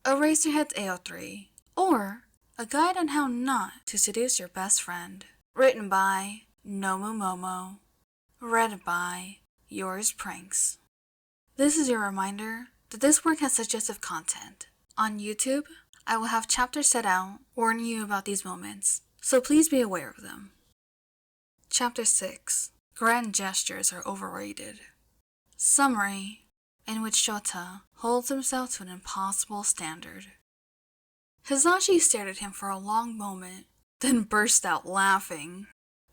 Eraserhead's AO3, or A Guide on How Not to Seduce Your Best Friend, written by nomumomo, read by Yours Pranks. This is your reminder that this work has suggestive content. On YouTube, I will have chapters set out warning you about these moments, so please be aware of them. Chapter 6. Grand Gestures Are Overrated. Summary, in which Shouta holds himself to an impossible standard. Hisashi stared at him for a long moment, then burst out laughing.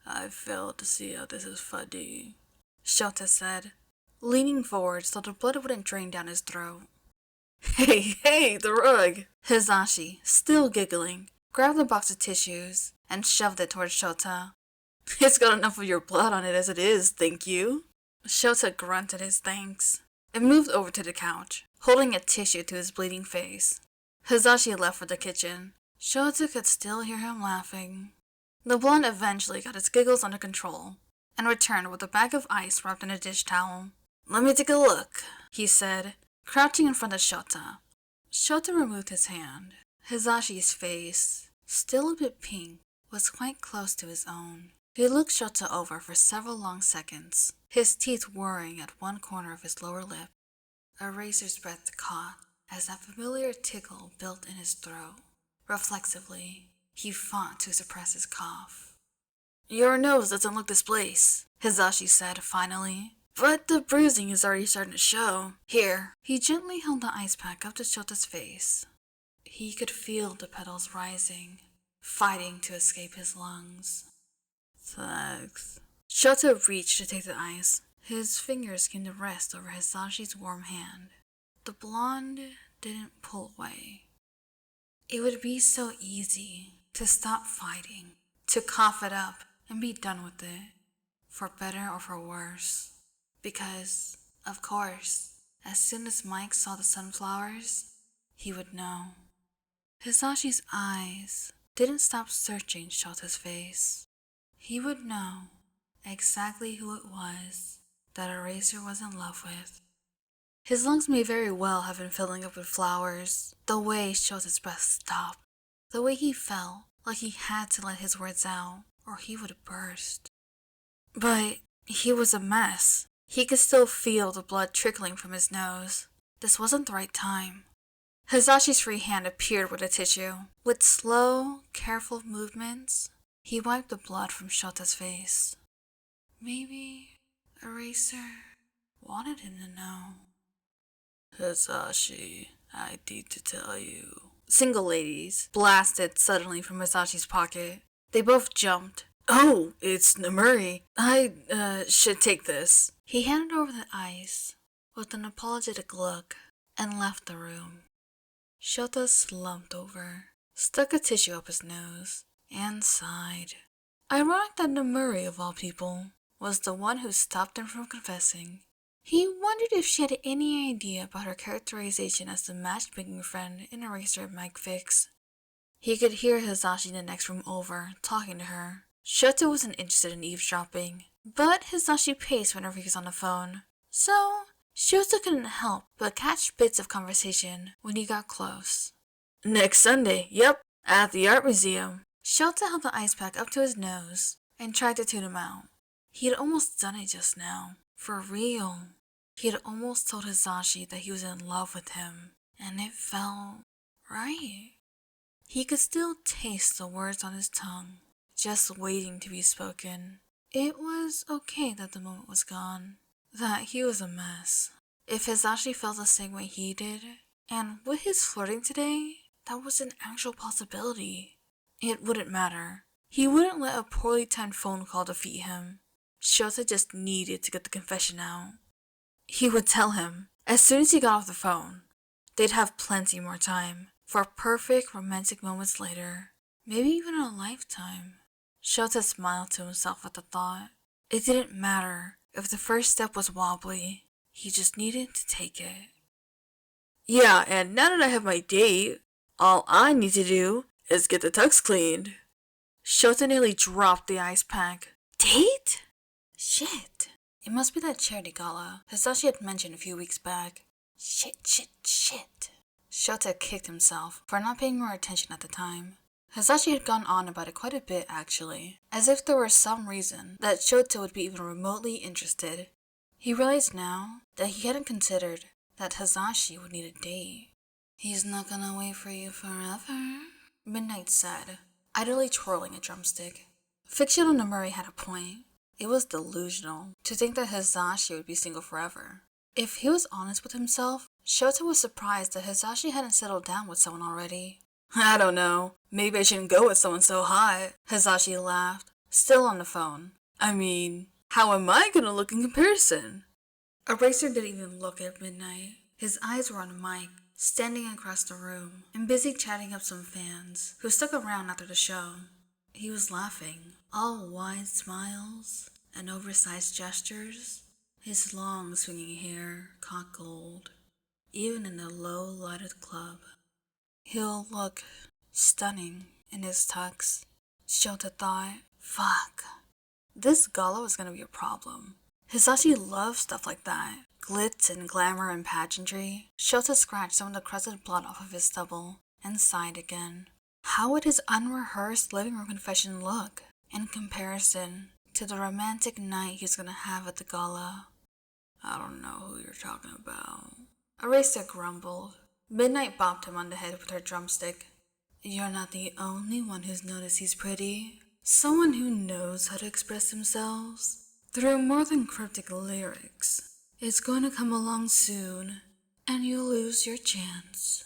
"I fail to see how this is funny," Shouta said, leaning forward so the blood wouldn't drain down his throat. Hey, the rug! Hisashi, still giggling, grabbed a box of tissues and shoved it towards Shouta. "It's got enough of your blood on it as it is, thank you." Shouta grunted his thanks and moved over to the couch, holding a tissue to his bleeding face. Hisashi left for the kitchen. Shouta could still hear him laughing. The blonde eventually got his giggles under control and returned with a bag of ice wrapped in a dish towel. "Let me take a look," he said, crouching in front of Shouta. Shouta removed his hand. Hisashi's face, still a bit pink, was quite close to his own. He looked Shouta over for several long seconds, his teeth whirring at one corner of his lower lip. A razor's breath caught as that familiar tickle built in his throat. Reflexively, he fought to suppress his cough. "Your nose doesn't look displaced," Hisashi said finally, "but the bruising is already starting to show. Here." He gently held the ice pack up to Shota's face. He could feel the petals rising, fighting to escape his lungs. "Thanks." Shouta reached to take the ice. His fingers came to rest over Hisashi's warm hand. The blonde didn't pull away. It would be so easy to stop fighting, to cough it up and be done with it, for better or for worse. Because, of course, as soon as Mike saw the sunflowers, he would know. Hisashi's eyes didn't stop searching Shota's face. He would know exactly who it was that Eraser was in love with. His lungs may very well have been filling up with flowers, the way Shota's breath stopped, the way he felt like he had to let his words out or he would burst. But he was a mess. He could still feel the blood trickling from his nose. This wasn't the right time. Hisashi's free hand appeared with a tissue. With slow, careful movements, he wiped the blood from Shota's face. Maybe Eraser wanted him to know. "Hisashi, I need to tell you." Single ladies blasted suddenly from Hisashi's pocket. They both jumped. "Oh, it's Namuri. I should take this." He handed over the ice with an apologetic look and left the room. Shouta slumped over, stuck a tissue up his nose, and sighed. Ironic that Namuri, of all people, was the one who stopped him from confessing. He wondered if she had any idea about her characterization as the matchmaking friend in Eraserhead Mike Fix. He could hear Hisashi in the next room over, talking to her. Shouta wasn't interested in eavesdropping, but Hisashi paced whenever he was on the phone. So, Shouta couldn't help but catch bits of conversation when he got close. "Next Sunday, yep, at the art museum." Shouta held the ice pack up to his nose and tried to tune him out. He had almost done it just now. For real. He had almost told Hisashi that he was in love with him, and it felt right. He could still taste the words on his tongue, just waiting to be spoken. It was okay that the moment was gone, that he was a mess. If Hisashi felt the same way he did, and with his flirting today, that was an actual possibility. It wouldn't matter. He wouldn't let a poorly timed phone call defeat him. Shouta just needed to get the confession out. He would tell him as soon as he got off the phone. They'd have plenty more time for perfect romantic moments later, maybe even a lifetime. Shouta smiled to himself at the thought. It didn't matter if the first step was wobbly, he just needed to take it. "Yeah, and now that I have my date, all I need to do is get the tux cleaned." Shouta nearly dropped the ice pack. "Date? Shit. It must be that charity gala Hisashi had mentioned a few weeks back. Shit. Shouta kicked himself for not paying more attention at the time. Hisashi had gone on about it quite a bit actually, as if there were some reason that Shouta would be even remotely interested. He realized now that he hadn't considered that Hisashi would need a date. "He's not gonna wait for you forever," Midnight said, idly twirling a drumstick. Fictional Nomuri had a point. It was delusional to think that Hisashi would be single forever. If he was honest with himself, Shouta was surprised that Hisashi hadn't settled down with someone already. "I don't know. Maybe I shouldn't go with someone so hot," Hisashi laughed, still on the phone. "I mean, how am I gonna look in comparison?" Eraser didn't even look at Midnight. His eyes were on Mike, standing across the room, and busy chatting up some fans, who stuck around after the show. He was laughing, all wide smiles and oversized gestures, his long swinging hair caught gold, even in the low-lighted club. He'll look stunning in his tux, Shouta thought. Fuck. This gala was gonna be a problem. Hisashi loved stuff like that. Glitz and glamour and pageantry. Shouta scratched some of the crusted blood off of his stubble and sighed again. How would his unrehearsed living room confession look in comparison to the romantic night he's gonna have at the gala? "I don't know who you're talking about," Eraser grumbled. Midnight bopped him on the head with her drumstick. "You're not the only one who's noticed he's pretty. Someone who knows how to express themselves through more than cryptic lyrics is going to come along soon, and you'll lose your chance."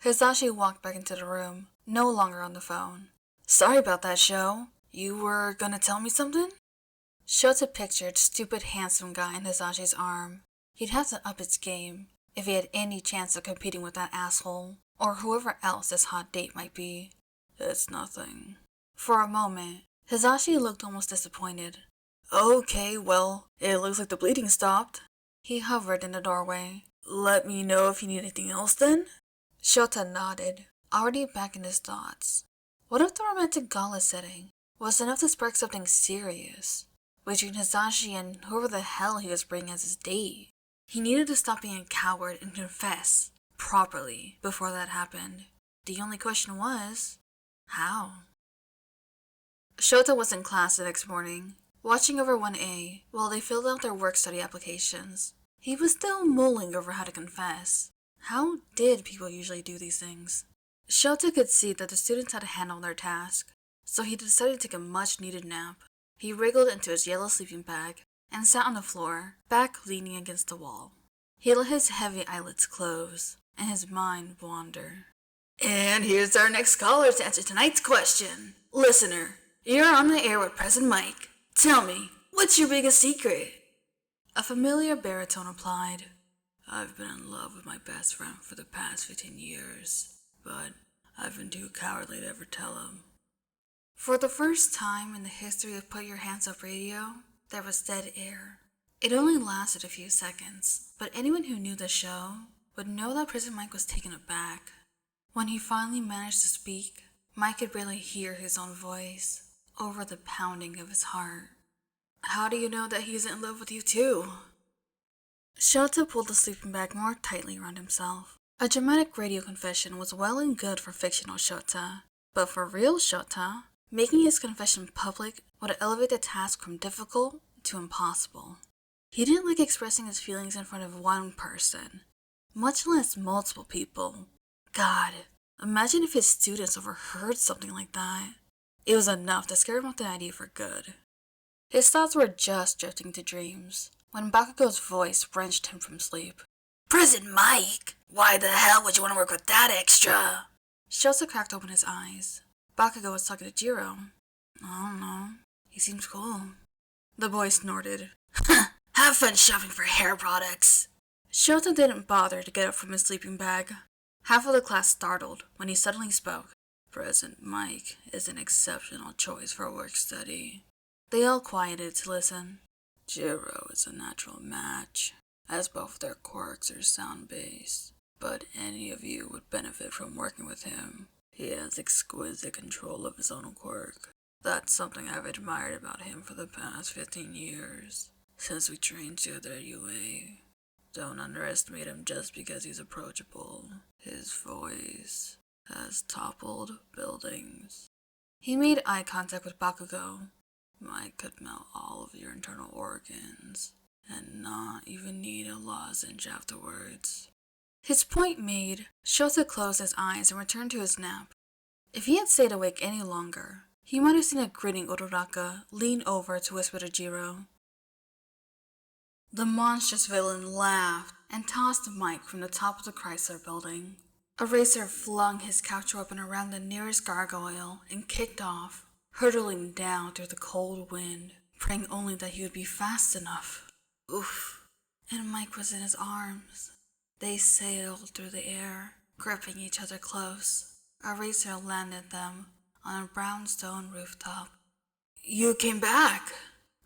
Hisashi walked back into the room, no longer on the phone. "Sorry about that, Sho. You were gonna tell me something?" Shouta pictured stupid handsome guy in Hisashi's arm. He'd have to up his game if he had any chance of competing with that asshole, or whoever else this hot date might be. "It's nothing." For a moment, Hisashi looked almost disappointed. "Okay, well, it looks like the bleeding stopped." He hovered in the doorway. "Let me know if you need anything else then?" Shouta nodded, already back in his thoughts. What if the romantic gala setting was enough to spark something serious between Hisashi and whoever the hell he was bringing as his date? He needed to stop being a coward and confess properly before that happened. The only question was, how? Shouta was in class the next morning, watching over 1A while they filled out their work-study applications. He was still mulling over how to confess. How did people usually do these things? Shouta could see that the students had to handle their task, so he decided to take a much-needed nap. He wriggled into his yellow sleeping bag and sat on the floor, back leaning against the wall. He let his heavy eyelids close and his mind wander. "And here's our next caller to answer tonight's question. Listener, you're on the air with President Mike. Tell me, what's your biggest secret?" A familiar baritone replied, "I've been in love with my best friend for the past 15 years, but I've been too cowardly to ever tell him." For the first time in the history of Put Your Hands Up Radio, there was dead air. It only lasted a few seconds, but anyone who knew the show would know that President Mike was taken aback. When he finally managed to speak, Mike could barely hear his own voice over the pounding of his heart. "How do you know that he's in love with you too?" Shouta pulled the sleeping bag more tightly around himself. A dramatic radio confession was well and good for fictional Shouta, but for real Shouta, making his confession public would elevate the task from difficult to impossible. He didn't like expressing his feelings in front of one person, much less multiple people. God, imagine if his students overheard something like that. It was enough to scare him off the idea for good. His thoughts were just drifting to dreams when Bakugo's voice wrenched him from sleep. "President Mike, why the hell would you want to work with that extra?" Shouta cracked open his eyes. Bakugo was talking to Jiro. "I don't know. He seems cool." The boy snorted. "Have fun shopping for hair products." Shouta didn't bother to get up from his sleeping bag. Half of the class startled when he suddenly spoke. "President Mike is an exceptional choice for work study." They all quieted to listen. "Jiro is a natural match, as both their quirks are sound-based, but any of you would benefit from working with him. He has exquisite control of his own quirk. That's something I've admired about him for the past 15 years, since we trained together at UA. Don't underestimate him just because he's approachable. His voice has toppled buildings. He made eye contact with Bakugo. Mike could melt all of your internal organs and not even need a lozenge afterwards. His point made, Shouta closed his eyes and returned to his nap. If he had stayed awake any longer, he might have seen a grinning Uraraka lean over to whisper to Jiro. The monstrous villain laughed and tossed Mike from the top of the Chrysler building. Eraser flung his capture weapon around the nearest gargoyle and kicked off, hurtling down through the cold wind, praying only that he would be fast enough. Oof. And Mike was in his arms. They sailed through the air, gripping each other close. Eraser landed them on a brownstone rooftop. You came back!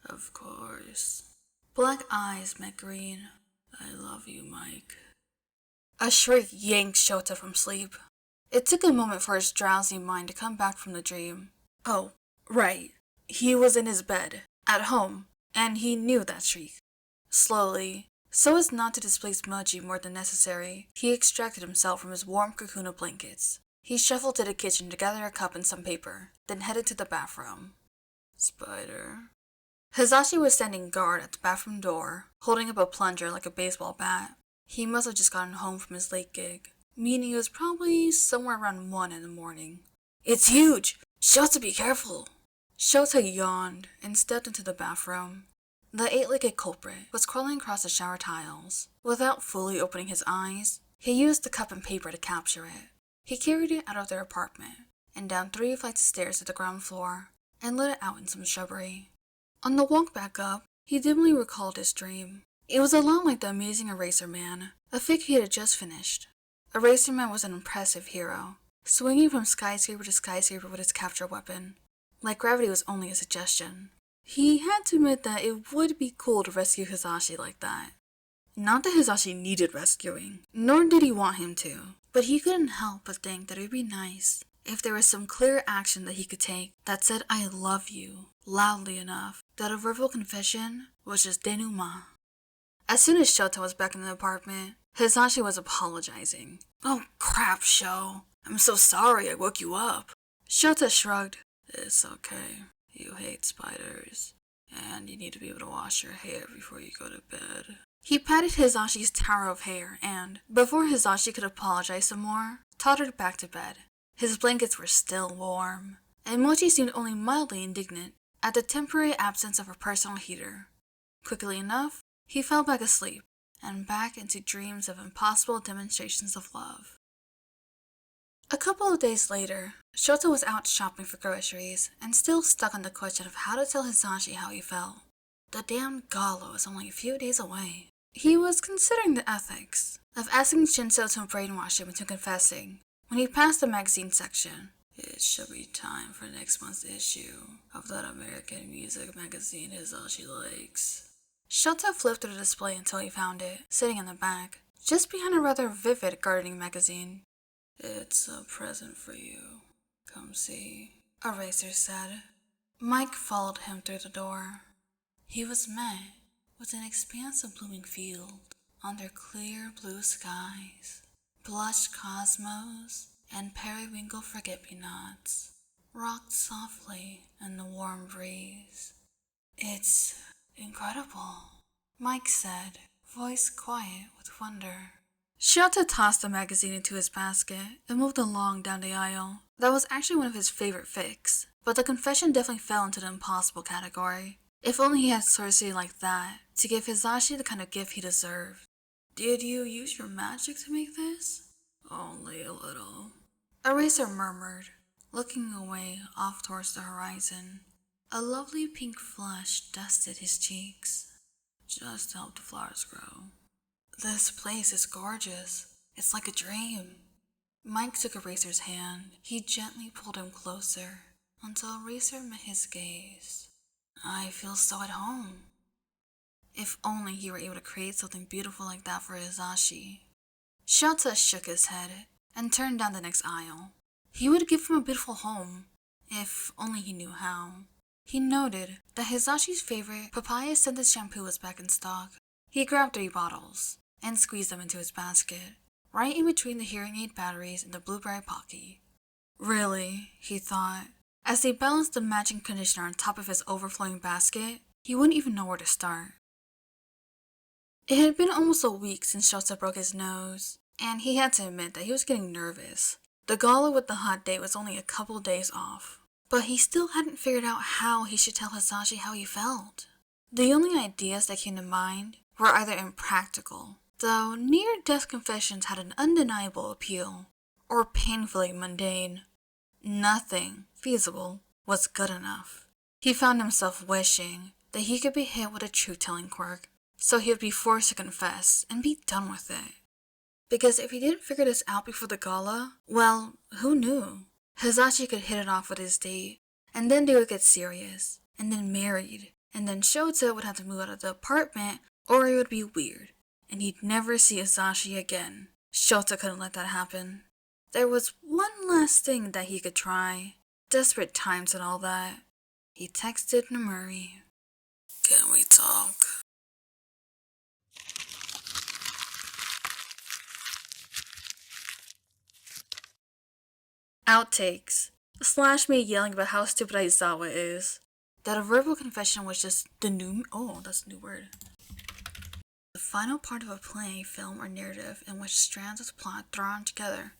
Of course. Black eyes met green. I love you, Mike. A shriek yanked Shouta from sleep. It took a moment for his drowsy mind to come back from the dream. Oh, right. He was in his bed, at home, and he knew that shriek. Slowly, so as not to displace Moji more than necessary, he extracted himself from his warm cocoon of blankets. He shuffled to the kitchen to gather a cup and some paper, then headed to the bathroom. Spider. Hisashi was standing guard at the bathroom door, holding up a plunger like a baseball bat. He must have just gotten home from his late gig, meaning it was probably somewhere around 1 in the morning. It's huge! Shouta, be careful! Shouta yawned and stepped into the bathroom. The 8-legged culprit was crawling across the shower tiles. Without fully opening his eyes, he used the cup and paper to capture it. He carried it out of their apartment, and down 3 flights of stairs to the ground floor, and lit it out in some shrubbery. On the walk back up, he dimly recalled his dream. It was a lot like the amazing Eraser Man, a fig he had just finished. Eraser Man was an impressive hero, swinging from skyscraper to skyscraper with his capture weapon. Like gravity was only a suggestion. He had to admit that it would be cool to rescue Hisashi like that. Not that Hisashi needed rescuing, nor did he want him to, but he couldn't help but think that it would be nice if there was some clear action that he could take that said I love you loudly enough that a verbal confession was just denouement. As soon as Shouta was back in the apartment, Hisashi was apologizing. Oh crap, Sho. I'm so sorry I woke you up. Shouta shrugged. It's okay. You hate spiders, and you need to be able to wash your hair before you go to bed. He patted Hisashi's tower of hair and, before Hisashi could apologize some more, tottered back to bed. His blankets were still warm, and Mochi seemed only mildly indignant at the temporary absence of her personal heater. Quickly enough, he fell back asleep, and back into dreams of impossible demonstrations of love. A couple of days later, Shouta was out shopping for groceries, and still stuck on the question of how to tell Hisashi how he felt. The damn gala was only a few days away. He was considering the ethics of asking Shinso to brainwash him into confessing when he passed the magazine section. It should be time for next month's issue of that American music magazine Hisashi likes. Shouta flipped through the display until he found it, sitting in the back, just behind a rather vivid gardening magazine. It's a present for you. Come see, Eraser said. Mike followed him through the door. He was met with an expanse of blooming field under clear blue skies. Blush cosmos and periwinkle forget-me-nots rocked softly in the warm breeze. It's incredible, Mike said, voice quiet with wonder. Shouta tossed the magazine into his basket and moved along down the aisle. That was actually one of his favorite fics, but the confession definitely fell into the impossible category. If only he had sorcery like that to give Hisashi the kind of gift he deserved. Did you use your magic to make this? Only a little. Eraser murmured, looking away off towards the horizon. A lovely pink flush dusted his cheeks. Just to help the flowers grow. This place is gorgeous. It's like a dream. Mike took Eraser's hand. He gently pulled him closer until Eraser met his gaze. I feel so at home. If only he were able to create something beautiful like that for Hisashi. Shouta shook his head and turned down the next aisle. He would give him a beautiful home, if only he knew how. He noted that Hisashi's favorite papaya-scented shampoo was back in stock. He grabbed 3 bottles, and squeezed them into his basket, right in between the hearing aid batteries and the blueberry pocky. Really, he thought. As he balanced the matching conditioner on top of his overflowing basket, he wouldn't even know where to start. It had been almost a week since Shouta broke his nose, and he had to admit that he was getting nervous. The gala with the hot date was only a couple days off, but he still hadn't figured out how he should tell Hisashi how he felt. The only ideas that came to mind were either impractical, though near-death confessions had an undeniable appeal, or painfully mundane. Nothing feasible was good enough. He found himself wishing that he could be hit with a truth-telling quirk, so he would be forced to confess and be done with it. Because if he didn't figure this out before the gala, well, who knew? Hisashi could hit it off with his date, and then they would get serious, and then married, and then Shouta would have to move out of the apartment, or it would be weird, and he'd never see Hisashi again. Shouta couldn't let that happen. There was one last thing that he could try. Desperate times and all that. He texted Nomuri. Can we talk? Outtakes. Slash me yelling about how stupid Aizawa is. That a verbal confession was just the new... Oh, that's a new word. The final part of a play, film, or narrative in which strands of plot thrown together.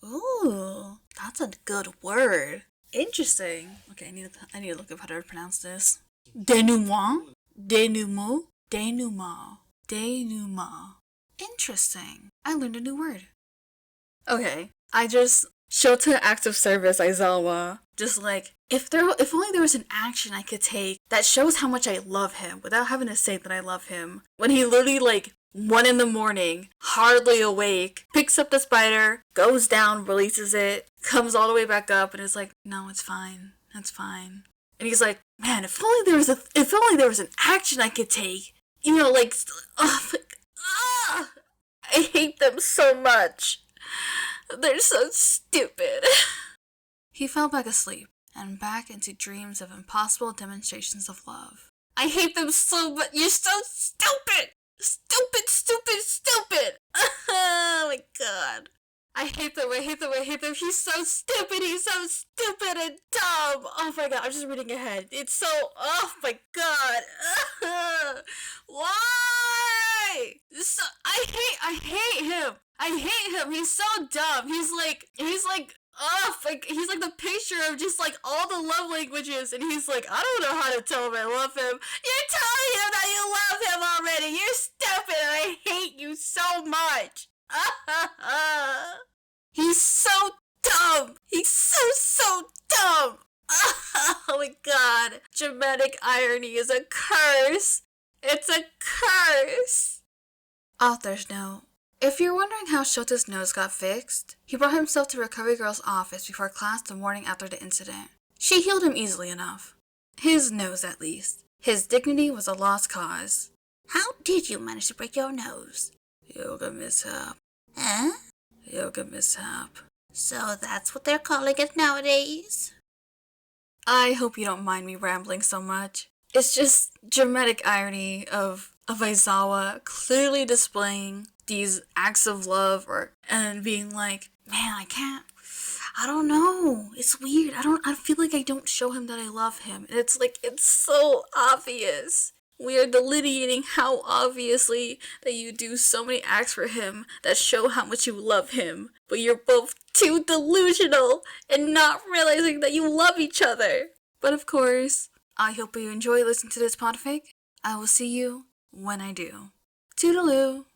Ooh, that's a good word. Interesting. Okay, I need to look up how to pronounce this. Denouement? Denouement? Denouement. Denouement. Interesting. I learned a new word. Okay, Shouta acts of service Aizawa. Just like, if only there was an action I could take that shows how much I love him without having to say that I love him. When he literally 1 a.m, hardly awake, picks up the spider, goes down, releases it, comes all the way back up, and is like, no, it's fine. It's fine. And he's like, man, if only there was an action I could take. I hate them so much. They're so stupid. He fell back asleep, and back into dreams of impossible demonstrations of love. I hate them so much. You're so stupid! Stupid, stupid, stupid! Oh my god. I hate them. He's so stupid and dumb. Oh my god, I'm just reading ahead. It's so, oh my god. Why? I hate him. He's so dumb. He's like the picture of just all the love languages, and he's like, I don't know how to tell him I love him. You're telling him that you love him already. You're stupid, and I hate you so much. He's so dumb. He's so dumb. Oh my god. Dramatic irony is a curse. It's a curse. Author's note. If you're wondering how Shota's nose got fixed, he brought himself to Recovery Girl's office before class the morning after the incident. She healed him easily enough. His nose, at least. His dignity was a lost cause. How did you manage to break your nose? Yoga mishap. Huh? Yoga mishap. So that's what they're calling it nowadays? I hope you don't mind me rambling so much. It's just dramatic irony of Aizawa clearly displaying these acts of love and being like, man, I don't know. It's weird. I feel like I don't show him that I love him. And it's so obvious. We are delineating how obviously that you do so many acts for him that show how much you love him. But you're both too delusional and not realizing that you love each other. But of course, I hope you enjoy listening to this podfic. I will see you when I do. Toodaloo!